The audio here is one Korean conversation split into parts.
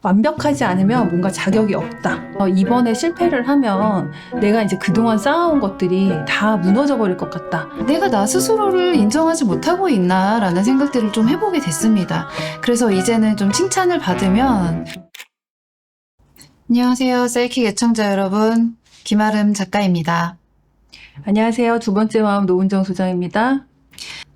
완벽하지 않으면 뭔가 자격이 없다. 이번에 실패를 하면 내가 이제 그동안 쌓아온 것들이 다 무너져 버릴 것 같다. 내가 나 스스로를 인정하지 못하고 있나라는 생각들을 좀 해보게 됐습니다. 그래서 이제는 좀 칭찬을 받으면 안녕하세요, 셀킥 애청자 여러분. 김아름 작가입니다. 안녕하세요. 두 번째 마음 노은정 소장입니다.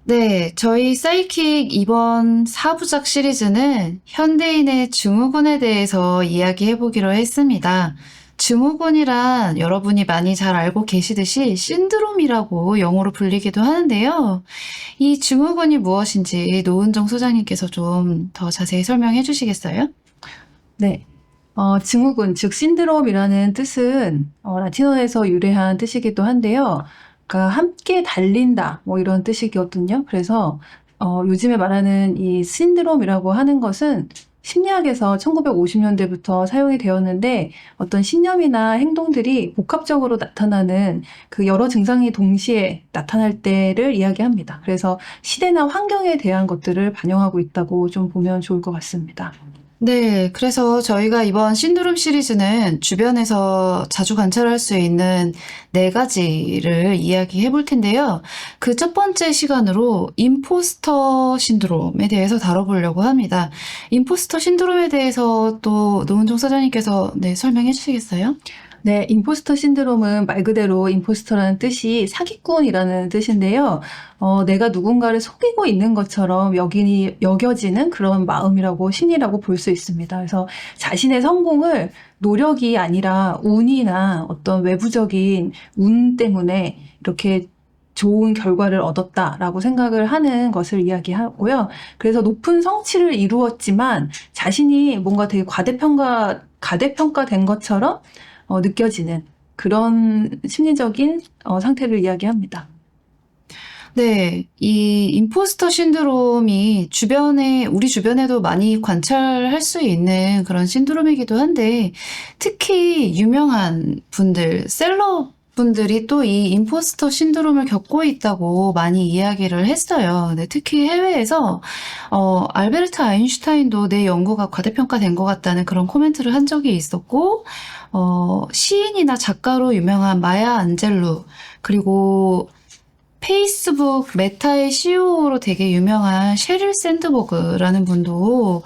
네, 저희 사이킥 이번 4부작 시리즈는 현대인의 증후군에 대해서 이야기해보기로 했습니다. 증후군이란 여러분이 많이 잘 알고 계시듯이 신드롬이라고 영어로 불리기도 하는데요. 이 증후군이 무엇인지 노은정 소장님께서 좀 더 자세히 설명해 주시겠어요? 네. 증후군, 즉 신드롬이라는 뜻은 라틴어에서 유래한 뜻이기도 한데요. 그러니까 함께 달린다, 뭐 이런 뜻이거든요. 그래서 요즘에 말하는 이 신드롬이라고 하는 것은 심리학에서 1950년대부터 사용이 되었는데 어떤 신념이나 행동들이 복합적으로 나타나는 그 여러 증상이 동시에 나타날 때를 이야기합니다. 그래서 시대나 환경에 대한 것들을 반영하고 있다고 좀 보면 좋을 것 같습니다. 네, 그래서 저희가 이번 신드롬 시리즈는 주변에서 자주 관찰할 수 있는 4가지를 이야기해 볼 텐데요. 그 첫 번째 시간으로 임포스터 신드롬에 대해서 다뤄보려고 합니다. 임포스터 신드롬에 대해서 또 노은종 사장님께서 설명해 주시겠어요? 네, 임포스터 신드롬은 말 그대로 임포스터라는 뜻이 사기꾼이라는 뜻인데요. 내가 누군가를 속이고 있는 것처럼 여겨지는 그런 마음이라고, 심리라고 볼 수 있습니다. 그래서 자신의 성공을 노력이 아니라 운이나 어떤 외부적인 운 때문에 이렇게 좋은 결과를 얻었다라고 생각을 하는 것을 이야기하고요. 그래서 높은 성취를 이루었지만 자신이 뭔가 되게 가대평가된 것처럼 느껴지는 그런 심리적인 상태를 이야기합니다. 네, 이 임포스터 신드롬이 우리 주변에도 많이 관찰할 수 있는 그런 신드롬이기도 한데, 특히 유명한 분들, 셀럽 분들이 또 이 임포스터 신드롬을 겪고 있다고 많이 이야기를 했어요. 근데 특히 해외에서, 알베르트 아인슈타인도 내 연구가 과대평가된 것 같다는 그런 코멘트를 한 적이 있었고, 시인이나 작가로 유명한 마야 안젤루, 그리고 페이스북 메타의 CEO로 되게 유명한 셰릴 샌드버그라는 분도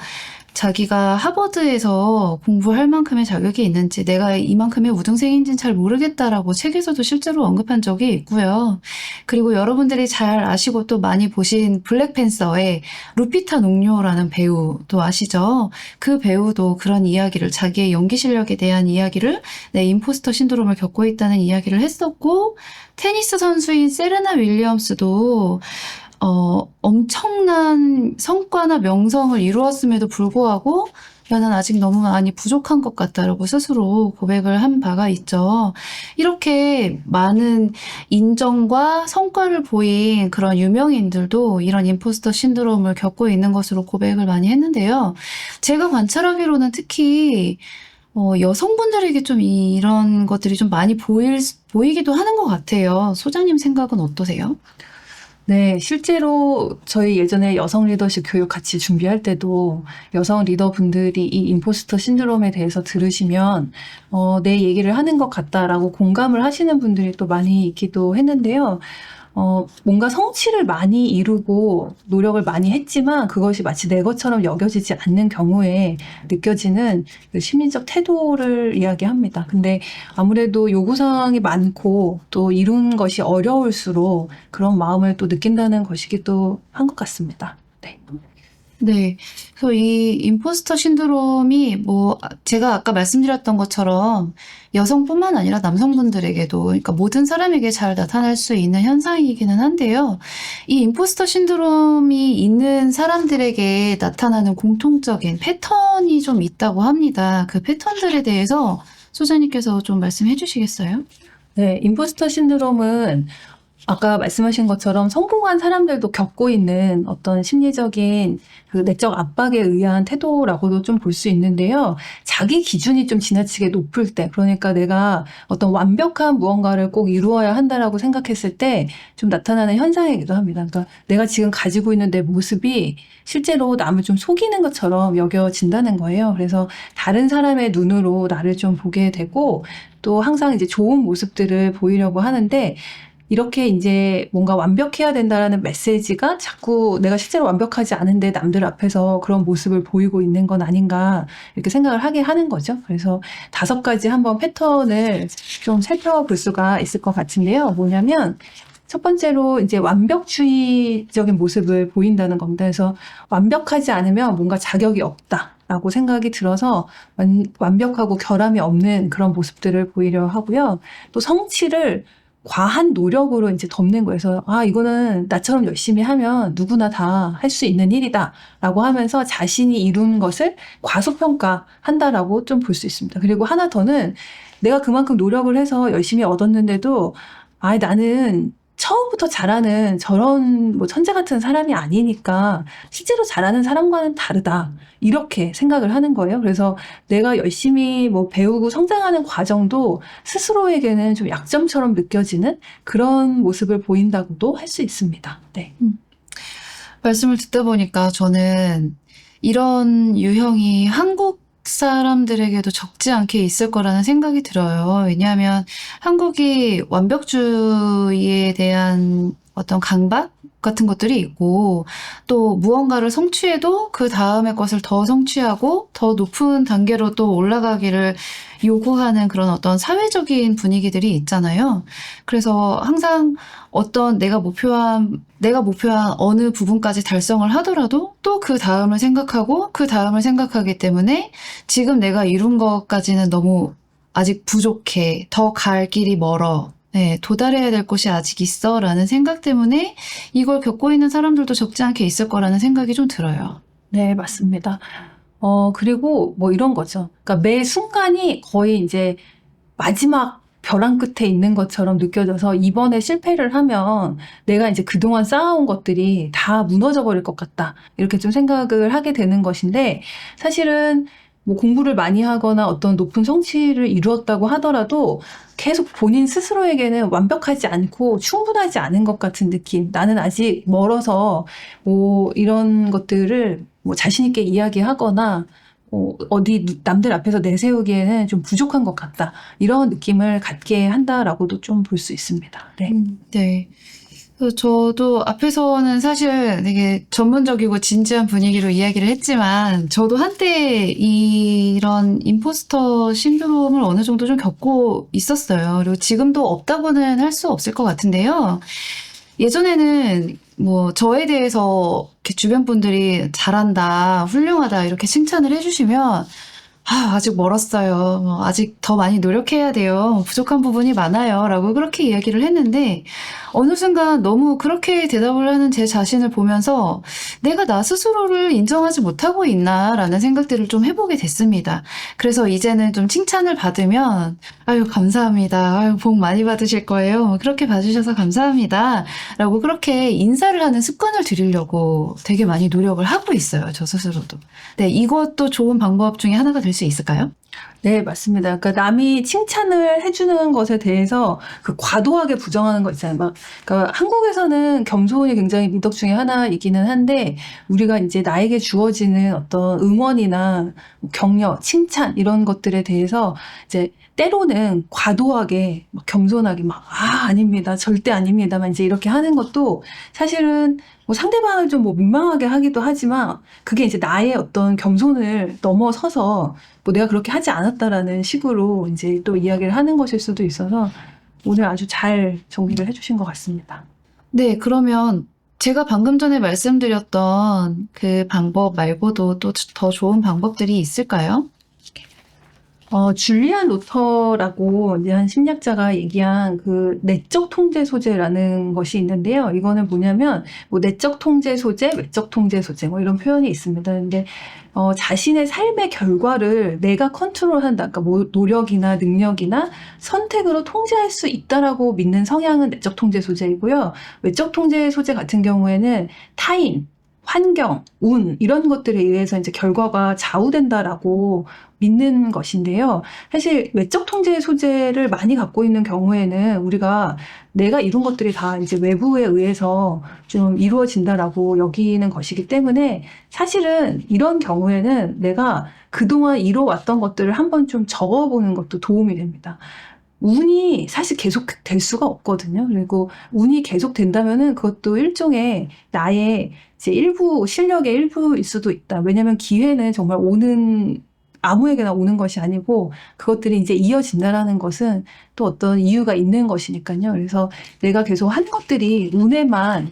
자기가 하버드에서 공부할 만큼의 자격이 있는지 내가 이만큼의 우등생인지는 잘 모르겠다라고 책에서도 실제로 언급한 적이 있고요. 그리고 여러분들이 잘 아시고 또 많이 보신 블랙팬서의 루피타 농요라는 배우도 아시죠? 그 배우도 그런 이야기를, 자기의 연기 실력에 대한 이야기를, 임포스터 신드롬을 겪고 있다는 이야기를 했었고, 테니스 선수인 세레나 윌리엄스도 엄청난 성과나 명성을 이루었음에도 불구하고 나는 아직 너무 많이 부족한 것 같다라고 스스로 고백을 한 바가 있죠. 이렇게 많은 인정과 성과를 보인 그런 유명인들도 이런 임포스터 신드롬을 겪고 있는 것으로 고백을 많이 했는데요. 제가 관찰하기로는 특히 여성분들에게 좀 이런 것들이 좀 많이 보이기도 하는 것 같아요. 소장님 생각은 어떠세요? 네, 실제로 저희 예전에 여성 리더십 교육 같이 준비할 때도 여성 리더분들이 이 임포스터 신드롬에 대해서 들으시면 내 얘기를 하는 것 같다라고 공감을 하시는 분들이 또 많이 있기도 했는데요. 뭔가 성취를 많이 이루고 노력을 많이 했지만 그것이 마치 내 것처럼 여겨지지 않는 경우에 느껴지는 그 심리적 태도를 이야기합니다. 근데 아무래도 요구사항이 많고 또 이룬 것이 어려울수록 그런 마음을 또 느낀다는 것이기도 한 것 같습니다. 네. 네. 그래서 이 임포스터 신드롬이 제가 아까 말씀드렸던 것처럼 여성뿐만 아니라 남성분들에게도, 그러니까 모든 사람에게 잘 나타날 수 있는 현상이기는 한데요. 이 임포스터 신드롬이 있는 사람들에게 나타나는 공통적인 패턴이 좀 있다고 합니다. 그 패턴들에 대해서 소장님께서 좀 말씀해 주시겠어요? 네, 임포스터 신드롬은 아까 말씀하신 것처럼 성공한 사람들도 겪고 있는 어떤 심리적인 그 내적 압박에 의한 태도라고도 좀 볼 수 있는데요. 자기 기준이 좀 지나치게 높을 때, 그러니까 내가 어떤 완벽한 무언가를 꼭 이루어야 한다라고 생각했을 때 좀 나타나는 현상이기도 합니다. 그러니까 내가 지금 가지고 있는 내 모습이 실제로 남을 좀 속이는 것처럼 여겨진다는 거예요. 그래서 다른 사람의 눈으로 나를 좀 보게 되고 또 항상 이제 좋은 모습들을 보이려고 하는데 이렇게 이제 뭔가 완벽해야 된다라는 메시지가 자꾸 내가 실제로 완벽하지 않은데 남들 앞에서 그런 모습을 보이고 있는 건 아닌가 이렇게 생각을 하게 하는 거죠. 그래서 5가지 한번 패턴을 좀 살펴볼 수가 있을 것 같은데요. 뭐냐면 첫 번째로 이제 완벽주의적인 모습을 보인다는 겁니다. 그래서 완벽하지 않으면 뭔가 자격이 없다라고 생각이 들어서 완벽하고 결함이 없는 그런 모습들을 보이려 하고요. 또 성취를 과한 노력으로 이제 덮는 거예요. 그래서 이거는 나처럼 열심히 하면 누구나 다 할 수 있는 일이다라고 하면서 자신이 이룬 것을 과소평가한다라고 좀 볼 수 있습니다. 그리고 하나 더는 내가 그만큼 노력을 해서 열심히 얻었는데도 나는 처음부터 잘하는 저런 뭐 천재 같은 사람이 아니니까 실제로 잘하는 사람과는 다르다. 이렇게 생각을 하는 거예요. 그래서 내가 열심히 뭐 배우고 성장하는 과정도 스스로에게는 좀 약점처럼 느껴지는 그런 모습을 보인다고도 할 수 있습니다. 네. 말씀을 듣다 보니까 저는 이런 유형이 한국 사람들에게도 적지 않게 있을 거라는 생각이 들어요. 왜냐하면 한국이 완벽주의에 대한 어떤 강박 같은 것들이 있고 또 무언가를 성취해도 그 다음의 것을 더 성취하고 더 높은 단계로 또 올라가기를 요구하는 그런 어떤 사회적인 분위기들이 있잖아요. 그래서 항상 어떤 내가 목표한 어느 부분까지 달성을 하더라도 또 그 다음을 생각하고 그 다음을 생각하기 때문에 지금 내가 이룬 것까지는 너무 아직 부족해. 더 갈 길이 멀어. 네, 도달해야 될 곳이 아직 있어 라는 생각 때문에 이걸 겪고 있는 사람들도 적지 않게 있을 거라는 생각이 좀 들어요. 네, 맞습니다. 그리고 뭐 이런 거죠. 그러니까 매 순간이 거의 이제 마지막 벼랑 끝에 있는 것처럼 느껴져서 이번에 실패를 하면 내가 이제 그동안 쌓아온 것들이 다 무너져 버릴 것 같다. 이렇게 좀 생각을 하게 되는 것인데 사실은 뭐 공부를 많이 하거나 어떤 높은 성취를 이루었다고 하더라도 계속 본인 스스로에게는 완벽하지 않고 충분하지 않은 것 같은 느낌. 나는 아직 멀어서 뭐 이런 것들을 뭐 자신 있게 이야기하거나 어디 남들 앞에서 내세우기에는 좀 부족한 것 같다. 이런 느낌을 갖게 한다라고도 좀 볼 수 있습니다. 네. 네. 그래서 저도 앞에서는 사실 되게 전문적이고 진지한 분위기로 이야기를 했지만 저도 한때 이런 임포스터 신드롬을 어느 정도 좀 겪고 있었어요. 그리고 지금도 없다고는 할 수 없을 것 같은데요. 예전에는 뭐 저에 대해서 이렇게 주변 분들이 잘한다, 훌륭하다 이렇게 칭찬을 해주시면 아직 멀었어요. 아직 더 많이 노력해야 돼요. 부족한 부분이 많아요. 라고 그렇게 이야기를 했는데 어느 순간 너무 그렇게 대답을 하는 제 자신을 보면서 내가 나 스스로를 인정하지 못하고 있나라는 생각들을 좀 해보게 됐습니다. 그래서 이제는 좀 칭찬을 받으면 아유 감사합니다. 아유 복 많이 받으실 거예요. 그렇게 봐주셔서 감사합니다. 라고 그렇게 인사를 하는 습관을 들이려고 되게 많이 노력을 하고 있어요. 저 스스로도. 네, 이것도 좋은 방법 중에 하나가 될 수 있을까요? 네, 맞습니다. 그러니까 남이 칭찬을 해주는 것에 대해서 그 과도하게 부정하는 거 있잖아요. 그러니까 한국에서는 겸손이 굉장히 미덕 중에 하나이기는 한데 우리가 이제 나에게 주어지는 어떤 응원이나 격려, 칭찬 이런 것들에 대해서 이제 때로는 과도하게 겸손하게 아닙니다. 절대 아닙니다만 이제 이렇게 하는 것도 사실은 뭐 상대방을 좀 뭐 민망하게 하기도 하지만 그게 이제 나의 어떤 겸손을 넘어서서 뭐 내가 그렇게 하지 않았다라는 식으로 이제 또 이야기를 하는 것일 수도 있어서 오늘 아주 잘 정리를 해주신 것 같습니다. 네, 그러면 제가 방금 전에 말씀드렸던 그 방법 말고도 또 더 좋은 방법들이 있을까요? 줄리안 로터라고 이제 한 심리학자가 얘기한 그 내적 통제 소재라는 것이 있는데요. 이거는 뭐냐면, 뭐 내적 통제 소재, 외적 통제 소재, 뭐 이런 표현이 있습니다. 근데, 자신의 삶의 결과를 내가 컨트롤한다. 그러니까 뭐 노력이나 능력이나 선택으로 통제할 수 있다라고 믿는 성향은 내적 통제 소재이고요. 외적 통제 소재 같은 경우에는 타인, 환경, 운 이런 것들에 의해서 이제 결과가 좌우된다라고 믿는 것인데요. 사실 외적 통제 소재를 많이 갖고 있는 경우에는 우리가 내가 이룬 것들이 다 이제 외부에 의해서 좀 이루어진다라고 여기는 것이기 때문에 사실은 이런 경우에는 내가 그동안 이뤄왔던 것들을 한번 좀 적어보는 것도 도움이 됩니다. 운이 사실 계속 될 수가 없거든요. 그리고 운이 계속 된다면은 그것도 일종의 나의 이제 일부, 실력의 일부일 수도 있다. 왜냐면 기회는 정말 아무에게나 오는 것이 아니고 그것들이 이제 이어진다라는 것은 또 어떤 이유가 있는 것이니까요. 그래서 내가 계속 한 것들이 운에만,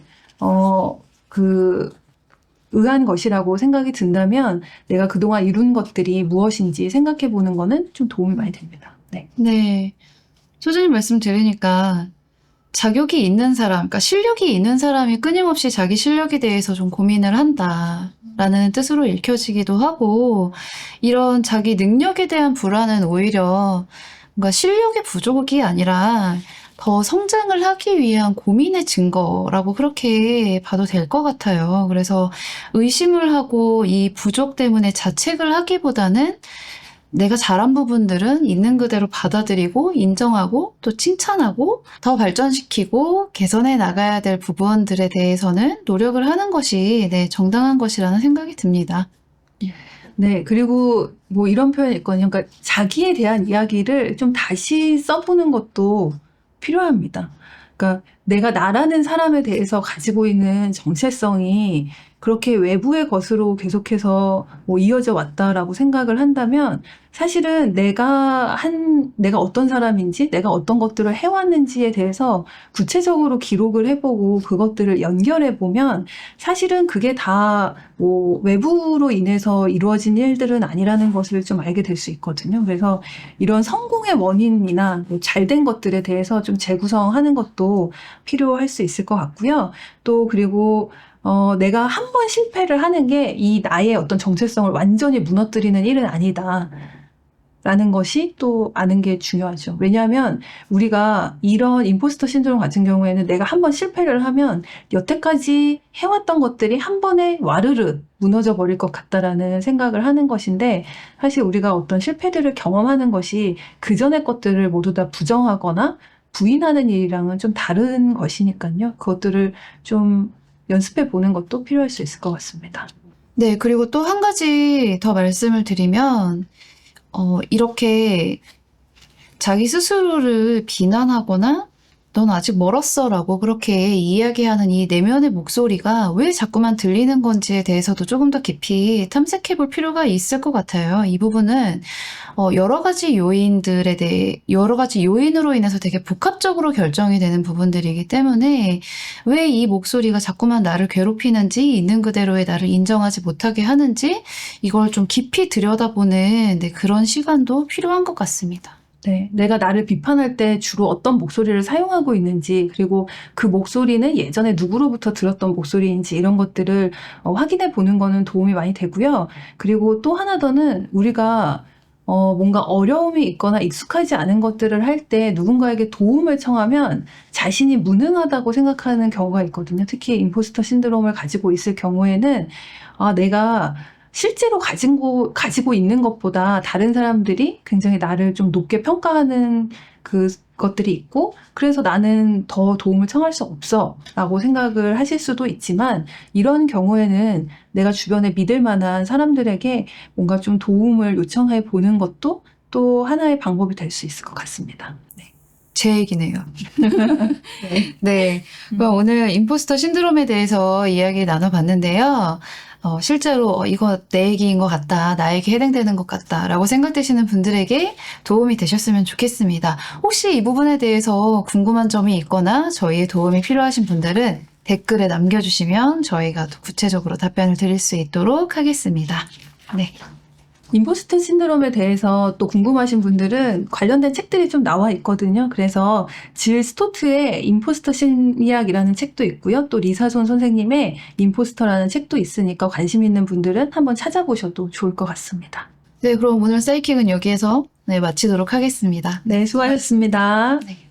의한 것이라고 생각이 든다면 내가 그동안 이룬 것들이 무엇인지 생각해 보는 거는 좀 도움이 많이 됩니다. 네. 네. 소장님 말씀 들으니까 자격이 있는 사람, 그러니까 실력이 있는 사람이 끊임없이 자기 실력에 대해서 좀 고민을 한다라는 뜻으로 읽혀지기도 하고, 이런 자기 능력에 대한 불안은 오히려 뭔가 실력의 부족이 아니라 더 성장을 하기 위한 고민의 증거라고 그렇게 봐도 될 것 같아요. 그래서 의심을 하고 이 부족 때문에 자책을 하기보다는 내가 잘한 부분들은 있는 그대로 받아들이고 인정하고 또 칭찬하고 더 발전시키고 개선해 나가야 될 부분들에 대해서는 노력을 하는 것이 정당한 것이라는 생각이 듭니다. 네, 그리고 뭐 이런 표현이 있거든요. 그러니까 자기에 대한 이야기를 좀 다시 써보는 것도 필요합니다. 그러니까 내가 나라는 사람에 대해서 가지고 있는 정체성이 그렇게 외부의 것으로 계속해서 뭐 이어져 왔다라고 생각을 한다면 사실은 내가 어떤 사람인지, 내가 어떤 것들을 해왔는지에 대해서 구체적으로 기록을 해보고 그것들을 연결해보면 사실은 그게 다 뭐 외부로 인해서 이루어진 일들은 아니라는 것을 좀 알게 될 수 있거든요. 그래서 이런 성공의 원인이나 잘된 것들에 대해서 좀 재구성하는 것도 필요할 수 있을 것 같고요. 또 그리고 내가 한 번 실패를 하는 게 이 나의 어떤 정체성을 완전히 무너뜨리는 일은 아니다. 라는 것이 또 아는 게 중요하죠. 왜냐하면 우리가 이런 임포스터 신드롬 같은 경우에는 내가 한 번 실패를 하면 여태까지 해왔던 것들이 한 번에 와르르 무너져 버릴 것 같다라는 생각을 하는 것인데 사실 우리가 어떤 실패들을 경험하는 것이 그 전의 것들을 모두 다 부정하거나 부인하는 일이랑은 좀 다른 것이니까요. 그것들을 좀 연습해 보는 것도 필요할 수 있을 것 같습니다. 네, 그리고 또 한 가지 더 말씀을 드리면, 이렇게 자기 스스로를 비난하거나 넌 아직 멀었어 라고 그렇게 이야기하는 이 내면의 목소리가 왜 자꾸만 들리는 건지에 대해서도 조금 더 깊이 탐색해 볼 필요가 있을 것 같아요. 이 부분은 여러 가지 요인으로 인해서 되게 복합적으로 결정이 되는 부분들이기 때문에 왜 이 목소리가 자꾸만 나를 괴롭히는지, 있는 그대로의 나를 인정하지 못하게 하는지 이걸 좀 깊이 들여다보는 그런 시간도 필요한 것 같습니다. 네, 내가 나를 비판할 때 주로 어떤 목소리를 사용하고 있는지, 그리고 그 목소리는 예전에 누구로부터 들었던 목소리인지 이런 것들을 확인해 보는 거는 도움이 많이 되고요. 그리고 또 하나 더는 우리가 뭔가 어려움이 있거나 익숙하지 않은 것들을 할 때 누군가에게 도움을 청하면 자신이 무능하다고 생각하는 경우가 있거든요. 특히 임포스터 신드롬을 가지고 있을 경우에는 내가 실제로 가지고 있는 것보다 다른 사람들이 굉장히 나를 좀 높게 평가하는 것들이 있고, 그래서 나는 더 도움을 청할 수 없어 라고 생각을 하실 수도 있지만, 이런 경우에는 내가 주변에 믿을 만한 사람들에게 뭔가 좀 도움을 요청해 보는 것도 또 하나의 방법이 될 수 있을 것 같습니다. 네. 제 얘기네요. 네. 그럼 오늘 임포스터 신드롬에 대해서 이야기 나눠봤는데요. 실제로 이거 내 얘기인 것 같다, 나에게 해당되는 것 같다 라고 생각되시는 분들에게 도움이 되셨으면 좋겠습니다. 혹시 이 부분에 대해서 궁금한 점이 있거나 저희의 도움이 필요하신 분들은 댓글에 남겨주시면 저희가 더 구체적으로 답변을 드릴 수 있도록 하겠습니다. 네. 임포스터 신드롬에 대해서 또 궁금하신 분들은 관련된 책들이 좀 나와 있거든요. 그래서 질 스토트의 임포스터 심리학이라는 책도 있고요. 또 리사손 선생님의 임포스터라는 책도 있으니까 관심 있는 분들은 한번 찾아보셔도 좋을 것 같습니다. 네, 그럼 오늘 사이킥은 여기에서 마치도록 하겠습니다. 네, 수고하셨습니다. 네.